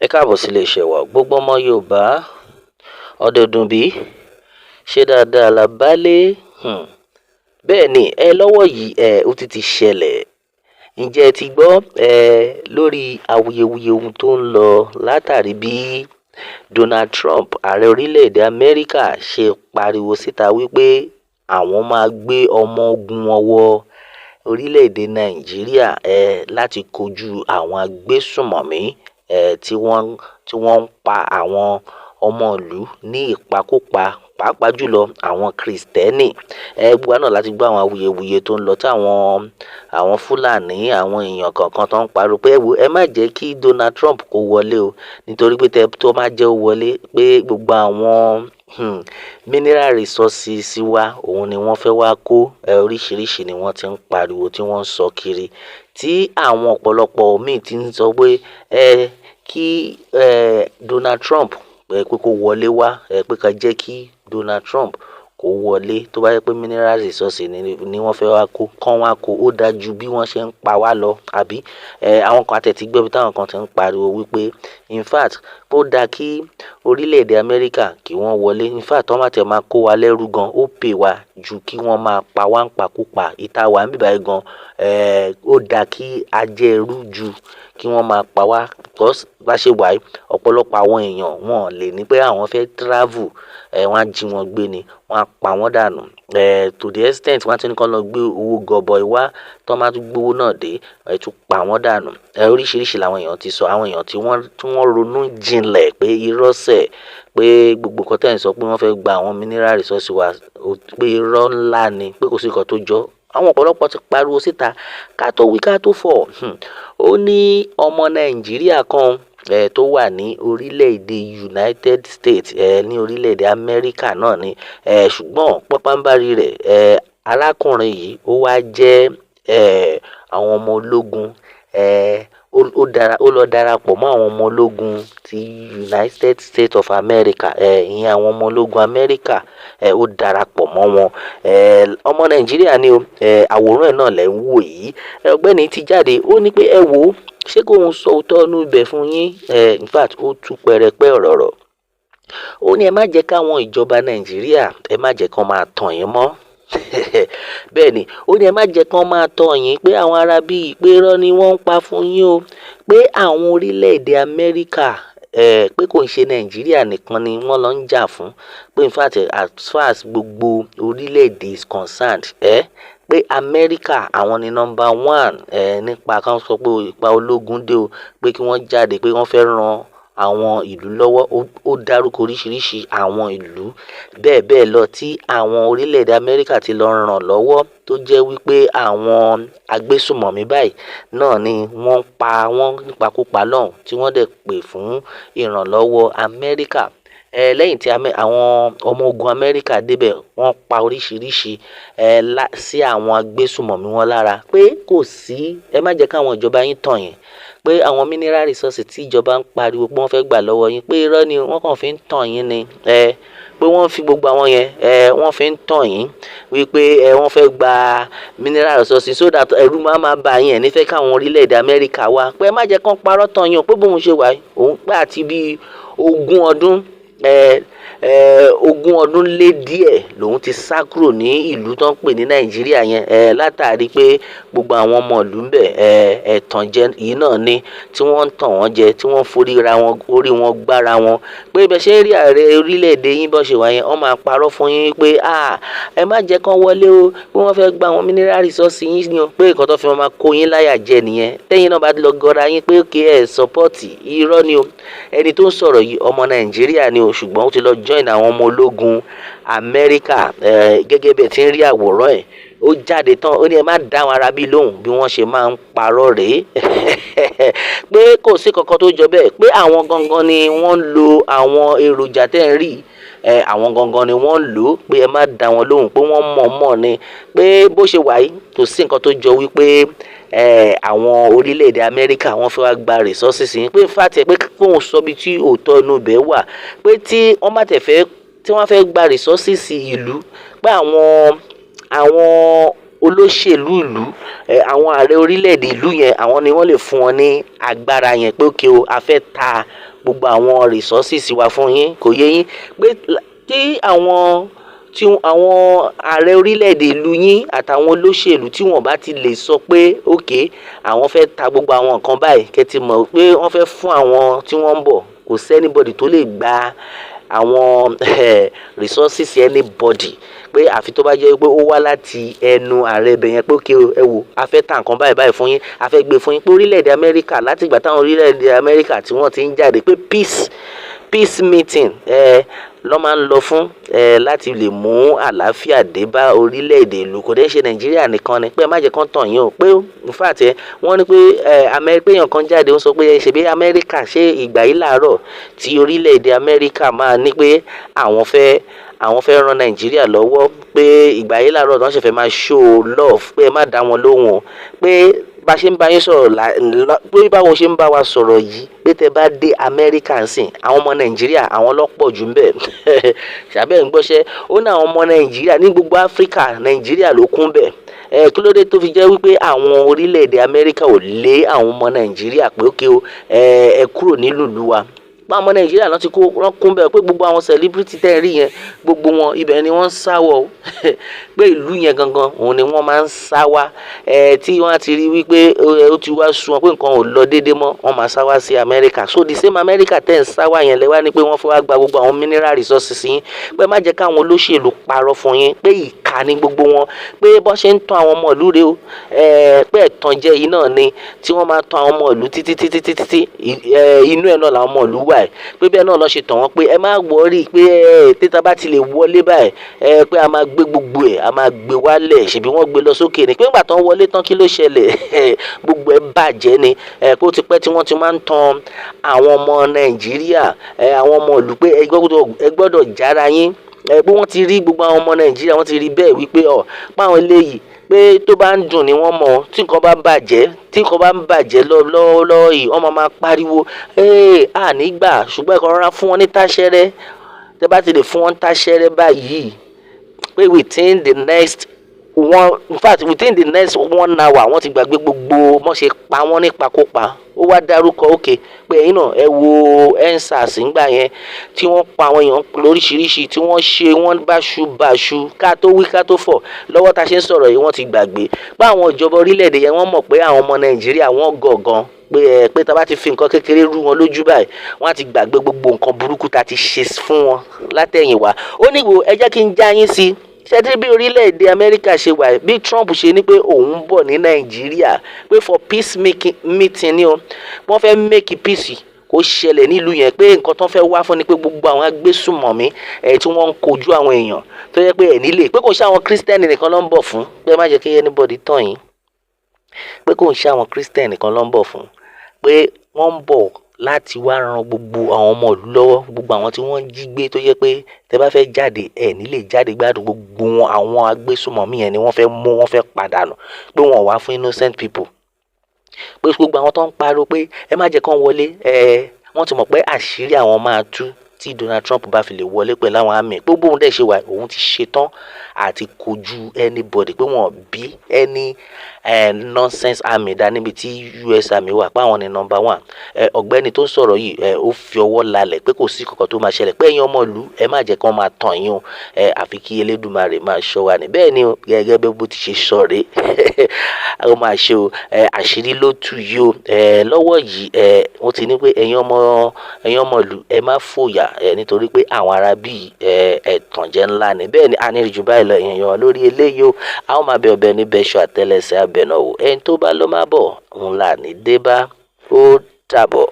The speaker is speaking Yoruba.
Ẹ káàbọ̀ sí iléeṣẹ́ wa. Gbogbo ọmọ Yorùbá, ọdọọdún bí ṣe dáadáa la bálé. Bẹ́ẹ̀ ni lọ́wọ́ yìí ó ti ṣẹlẹ̀. Ǹjẹ́ ẹ ti gbọ́ lórí awuyewuye ohun tó ń lọ látàrí bí Donald Trump, ààrẹ orílẹ̀-èdè Amẹ́ríkà, ṣe pariwo síta wípé àwọn máa gbé ọmọ ogun wọn wọ orílẹ̀-èdè Nàìjíríà láti kojú àwọn agbésùmọ̀mí tí wọ́n ń pa àwọn ọmọ ìlú ní ìpakúpa, pàápàá jùlọ àwọn Kristẹni. Gbogbo wa náà láti gbọ́ àwọn awuyewuye tó ń lọ tí àwọn Fúlàní, àwọn èèyàn kọ̀ọ̀kan tó ń pariwo pé ẹ má jẹ́ kí Donald Trump kó wọlé o, nítorí pé tó má jẹ́ ó wọlé pé gbogbo àwọn mineral resources wa òun ni wọ́n fẹ́ wá kó. Oríṣiríṣi ni wọ́n ti ń pariwo tí wọ́n ń sọ kiri, tí àwọn ọ̀pọ̀lọpọ̀ míì ti ń sọ pé kí Donald Trump pé kó wọlé wá, pé ká jẹ́ kí Donald Trump kó wọlé tó bá yẹ pé mineral resources ni wọ́n fẹ́ wá kó, kán wá kó, ó dájú bí wọ́n ṣe ń pa wá lọ, àbí àwọn kan àtẹ̀tí gbẹ́bí táwọn kan ti ń pariwo wípé in fact ó dáa kí orílẹ̀-èdè Amẹ́ríkà kí wọ́n wọlé. In fact wọ́n má tẹ̀ máa kó wa lẹ́rú gan, ó pè wá ju kí wọ́n máa pa wá ń pakúpa. Ìta wà ń bíbáyìí gan, ó dáa kí a jẹ́ ẹrú ju kí wọ́n máa pa wá. Because bá ṣe wà yìí, ọ̀pọ̀lọpọ̀ àwọn èèyàn wọn lè ní pé àwọn fẹ́ travel, wọ́n á jí wọn gbé ni, wọ́n á pa wọ́n dànù. To the extent wọ́n ti ní kán lọ gbé owó gọbọi wá, tó máa tún gbówó náà dé, tún pa wọ́n dànù. Oríṣiríṣi làwọn èèyàn ti sọ, àwọn èèyàn tí wọ́n ronú jinlẹ̀ pé irọ́ sẹ̀, pé gbogbo nǹkan tẹ́ ń sọ pé wọ́n fẹ́ gba àwọn mineral resources wa, pé irọ́ ńlá ni, pé kò sí nǹkan tó jọ. Àwọn ọ̀pọ̀lọpọ̀ ti pariwo síta ká tó wí ká tó fọ̀. Ó ní ọmọ Nàìjíríà kan tó wà ní orílẹ̀-èdè United States, ní orílẹ̀-èdè Amẹ́ríkà náà ni, ṣùgbọ́n pápánbárí rẹ̀, arákùnrin yìí ó wá jẹ́ àwọn ọmọ ológun, ó lọ darapọ̀ mọ́ àwọn ọmọ ológun ti United States of America, ìyẹn àwọn ọmọ ológun Amẹ́ríkà, ó darapọ̀ mọ́ wọn. Ọmọ Nàìjíríà ni o, àwòrán ẹ̀ náà lẹ́ ń wò yìí. Ọ̀gbẹ́ni ti jáde, ó ní pé ẹ wò ó, ṣé kóun sọ òótọ́ inú ibẹ̀ fún yín? In fact ó tú pẹrẹpẹ ọ̀rọ̀. Ó ní ẹ má jẹ́ káwọn ìjọba Nàìjíríà, ẹ má jẹ́ kán máa tàn yín mọ́. Bẹ́ẹ̀ ni, ó ní ẹ má jẹ́ kán máa tàn yín pé àwọn ará bíi pé irọ́ ni wọ́n ń pa fún yín o, pé àwọn orílẹ̀-èdè Amẹ́ríkà, pé kò ń ṣe Nàìjíríà nìkan ni wọ́n lọ ń jà fún, pé in fact as far as gbogbo orílẹ̀-èdè is concerned, pé Amẹ́ríkà àwọn ni number one nípa kan sọ pé ipa ológun dé o, pé kí wọ́n jáde, pé wọ́n fẹ́ ran àwọn ìlú lọ́wọ́. Ó dárúkọ oríṣiríṣi àwọn ìlú bẹ́ẹ̀ bẹ́ẹ̀ lọ tí àwọn orílẹ̀-èdè Amẹ́ríkà ti lọ ràn lọ́wọ́, tó jẹ́ wípé àwọn agbésùmọ̀mí báyìí náà ni wọ́n pa wọ́n nípakúpa lọ́hùn, tí wọ́n dẹ̀ pè fún ìrànlọ́wọ́ Amẹ́ríkà. Lẹ́yìn tí àwọn ọmọ ogun Amẹ́ríkà débẹ̀, wọ́n pa oríṣiríṣi sí àwọn agbésùmọ̀mí wọn lára, pé kò sí, ẹ má jẹ́ káwọn ìjọba yín tàn yín, pé àwọn mineral resources tí ìjọba ń pariwo pé wọ́n fẹ́ gbà lọ́wọ́ yín, pé irọ́ ni, wọ́n kàn fi ń tàn yín ni, pé wọ́n fi gbogbo àwọn yẹn wọ́n fi ń tàn yín wípé wọ́n fẹ́ gba mineral resources so that ẹ̀rù máa bà yín, ní fẹ́ káwọn orílẹ̀-èdè Amẹ́ríkà wá, pé ẹ má jẹ́ kán parọ́ tàn yín o, pé bóun ṣe wà òun pé àti bíi 20 ọdún, 20 ọdún lé díẹ̀ lòun ti sá kúrò ní ìlú tó ń pè ní Nàìjíríà yẹn, látàrí pé gbogbo àwọn ọmọ ìlú ń bẹ̀ ẹ̀tàn jẹ yìí náà ni, tí wọ́n ń tàn wọ́n jẹ, tí wọ́n orí wọn gbára wọn, pé bẹ́ẹ̀ ṣe rí ààrẹ orílẹ̀-èdè yín bó ṣe wà yẹn, wọ́n máa parọ́ fún yín pé ẹ má jẹ́ kán wọlé o, pé wọ́n fẹ́ gba àwọn mineral resources yín ni o, pé nǹkan tó fi máa kó yín láyà jẹ nìyẹn. Tẹ́yìn náà bá lọ gọra yín pé kí ẹ support, irọ́ ni o. Ẹni tó ń sọ̀rọ̀ yìí ọmọ Nàìjíríà ni o, ṣùgbọ́n ó ti lọ join àwọn ọmọ ológun Amẹ́ríkà, gẹ́gẹ́ bí ẹ ti ń rí àwòrán ẹ̀. Ó jáde tán, ó ní ẹ má dá àwọn ará bí lóhùn bí wọ́n ṣe máa ń parọ́ rèé. Pé kò sí kankan tó jọ bẹ́ẹ̀, pé àwọn gangan ni wọ́n ń lo àwọn èròjà tẹ́ ń rí, àwọn gangan ni wọ́n ń lò, pé ẹ má dá wọn lóhùn, pé wọ́n mọ̀ ni, pé bó ṣe wà yìí kò sí nǹkan tó jọ wípé àwọn orílẹ̀-èdè Amẹ́ríkà wọ́n fẹ́ wá gba resources yín, pé in fact pé kóun sọ bí tí òótọ́ inú ibẹ̀ wà, pé tí wọ́n má tẹ̀ fẹ́, tí wọ́n fẹ́ gba resources ìlú, pé àwọn olóṣèlú ìlú, àwọn ààrẹ orílẹ̀-èdè ìlú yẹn, àwọn ni wọ́n lè fún wọn ní agbára yẹn, pé òkè o, a fẹ́ ta gbogbo àwọn resources wa fún yín, kò yé yín pé tí àwọn ààrẹ orílẹ̀-èdè ìlú yín àtàwọn olóṣèlú tí wọ́n bá ti lè sọ pé okay àwọn fẹ́ ta gbogbo àwọn nǹkan báyìí, kẹ́ ti mọ̀ pé wọ́n fẹ́ fún àwọn tí wọ́n ń bọ̀, kò sẹ́nibọ̀dì tó lè gba àwọn resources anybody, pé àfi tó bá jẹ́ pé ó wá láti ẹnu ààrẹ ibẹ̀ yẹn pé okay ẹ wò a fẹ́ ta nǹkan báyìí fún yín, a fẹ́ gbé fún yín. Pé orílẹ̀-èdè Amẹ́ríkà, láti ìgbà táwọn orílẹ̀-èdè Amẹ́ríkà tí wọ́n ti ń jáde pé peace meeting lọ́ máa ń lọ fún láti lè mú àlàáfíà dé bá orílẹ̀-èdè ìlú, kò dẹ́ ṣe Nàìjíríà nìkan ni. Pé ẹ má jẹ́ kán tàn yín o, pé in fact wọ́n ní pé èèyàn kan jáde ó sọ pé ṣebí Amẹ́ríkà, ṣé ìgbà yìí làárọ̀ tí orílẹ̀-èdè Amẹ́ríkà máa ní pé àwọn fẹ́ ran Nàìjíríà lọ́wọ́, pé ìgbà yìí làárọ̀ tí wọ́n ṣe fẹ́ máa show love, pé ẹ má dá wọn lóhùn o, pé bá ṣe ń bá yín sọ̀rọ̀ pé báwọn ṣe ń bá wa sọ̀rọ̀ yìí, pé tẹ bá dé Amẹ́ríkà ń sìn, àwọn ọmọ Nàìjíríà àwọn lọ́pọ̀ jù ń bẹ̀ ṣàbẹ̀ ń gbọ́ṣẹ́. Ó ní àwọn ọmọ Nàìjíríà ní gbogbo Áfíríkà, Nàìjíríà ló kún bẹ̀. Kí ló dé tó fi jẹ́ wípé àwọn orílẹ̀-èdè Amẹ́ríkà ò lé àwọn ọmọ Nàìjíríà pé ókè o ẹ kúrò nílùú ìlú wa? Bá ọmọ Nàìjíríà lọ́n ti kún bẹ̀, pé gbogbo àwọn celebrity tẹ́ rí yẹn, gbogbo wọn ibẹ̀ ni wọ́n ń sáwọ̀ pé ìlú yẹn gangan òun ni wọ́n máa ń sá wá. Tí wọ́n á ti rí wípé ó ti wá sú wọn pé nǹkan ò lọ déédéé mọ́, wọ́n máa sá wá sí Amẹ́ríkà. So the same Amẹ́ríkà tẹ́ ń sá wá yẹn lẹ́wà ní pé wọ́n fẹ́ wá gba gbogbo àwọn mineral resources yín. Pé má jẹ́ káwọn olóṣèlú parọ́ fún yín, pé ìkà ni gbogbo wọn, pé bọ́ ṣe ń tàn àwọn ọmọ ìlú rẹ o, pé ẹ̀tàn jẹ yìí náà ni tí wọ́n máa tàn àwọn ọmọ ìlú títí inú ẹ̀ náà làwọn ọmọ ìlú wà. Pé bẹ́ẹ̀ náà lọ́ ṣe tàn wọ́n pé ẹ má worry pé títa bá ti lè wọlé báyìí pé a máa gbé gbogbo ẹ̀, a máa gbé wálẹ̀, ṣèbí wọ́n gbé lọ sókè ni. Pé nígbà tán wọlé tán kí ló ṣẹlẹ̀? Gbogbo ẹ̀ bàjẹ́ ni. Pé ó ti pẹ́ tí wọ́n ti máa ń tan àwọn ọmọ Nàìjíríà, àwọn ọmọ ìlú pé ẹ gbọ́dọ̀ jára yín. Pé wọ́n ti rí gbogbo àwọn ọmọ Nàìjíríà, wọ́n ti rí bẹ́ẹ̀ wípé páwọn eléyìí pé tó bá ń dùn ni wọ́n mọ̀, tí nǹkan bá ń bàjẹ́ lọ́wọ́lọ́wọ́ yìí wọ́n máa pariwo àní gbà, ṣùgbọ́n ẹ̀kan rọra fún wọn ní táṣẹ́rẹ́. Tẹ́ bá ti lè fún wọn táṣẹ́rẹ́ báyìí, pé within the next 1 hour wọ́n ti gbàgbé gbogbo wọ́n ṣe pa wọ́n nípakúpa. Ó wá dárúkọ òkè pé ẹ̀yin náà ẹ wo EndSARS ńgbà yẹn tí wọ́n pa àwọn èèyàn lóríṣiríṣi, tí wọ́n báṣu ká tó wí ká tó fọ̀. Lọ́wọ́ tá ṣe ń sọ̀rọ̀ yìí wọ́n ti gbàgbé pé àwọn ìjọba orílẹ̀-èdè yẹn wọ́n mọ̀ pé àwọn ọmọ Nàìjíríà wọ́n gọ̀ọ̀gan, pé tá bá ti fi nǹkan kékeré rú wọn lójú báyìí wọ́n á ti gbàgbé gbogbo nǹkan burúkú tá ti ṣe fún wọn látẹ̀yìnwá. Ó ní wo ẹ jẹ́ kí n já yín sí ṣẹ́dí bí orílẹ̀-èdè Amẹ́ríkà ṣe wà, bí Trump ṣe ní pé òun ń bọ̀ ní Nàìjíríà pé for peace meeting ni o, wọ́n fẹ́ make peace kó ṣẹlẹ̀ nílùú yẹn. Pé nǹkan tó fẹ́ wá fún ni pé gbogbo àwọn agbésùmọ̀mí tí wọ́n ń kojú àwọn èèyàn tó yẹ pé ẹ̀ nílé, pé kò ṣe àwọn Kírísítẹ́nì nìkan ló ń bọ̀ fún. Pé má jẹ́ kí anybody tàn yín, pé kò ṣe àwọn Kírísítẹ́nì nìkan ló ń bọ̀ fún, pé wọ́n ń bọ̀ láti wá ran gbogbo àwọn ọmọ ìlú lọ́wọ́, gbogbo àwọn tí wọ́n ń jí gbé tó yẹ pé tẹ́ bá fẹ́ jáde ẹ̀ nílé jáde gbádùn. Gbogbo wọn àwọn agbésùmọ̀mí yẹn ni wọ́n fẹ́ mú, wọ́n fẹ́ padànù, pé wọ́n wá fún innocent people. Pé gbogbo àwọn tó ń pariwo pé ẹ má jẹ́ kán wọlé, wọ́n ti mọ̀ pé àṣírí àwọn máa tú tí Donald Trump bá fi lè wọlé pẹ̀lú àwọn àmì. Gbogbo òun dẹ̀ ṣe wà, òun ti ṣetán àti kojú anybody, pé wọ́n bí any nonsense army dá níbi tí US army wà, pé àwọn ni number 1. Ọ̀gbẹ́ni tó ń sọ̀rọ̀ yìí ó fi ọwọ́ lálẹ̀ pé kò sí kankan tó máa ṣẹlẹ̀, pé ẹ̀yin ọmọ ìlú ẹ má jẹ́ kán máa tàn yín o, àfi kí Elédùmarè máa ṣọ́ wa ní. Bẹ́ẹ̀ ni o, gẹ́gẹ́ bí bó ti ṣe sọ rèé ó máa ṣe o. Àṣírí ló tú yìí o. Lọ́wọ́ yìí wọ́n ti ní pé ẹ̀yin ọmọ ìlú ẹ má fòyà nítorí pé àwọn ará bíi ẹ̀tànjẹ ńlá ni. Bẹ́ẹ̀ ni a ní rí jù báyìí lọ èèyàn wa lórí eléyìí o. A ó máa bẹ ọbẹ̀ ní bẹ́ṣọ àtẹlẹsẹ̀ abẹ̀nàwó. Ẹni tó bá lọ má bọ̀ òun là ní dé bá. Ó dàbọ̀.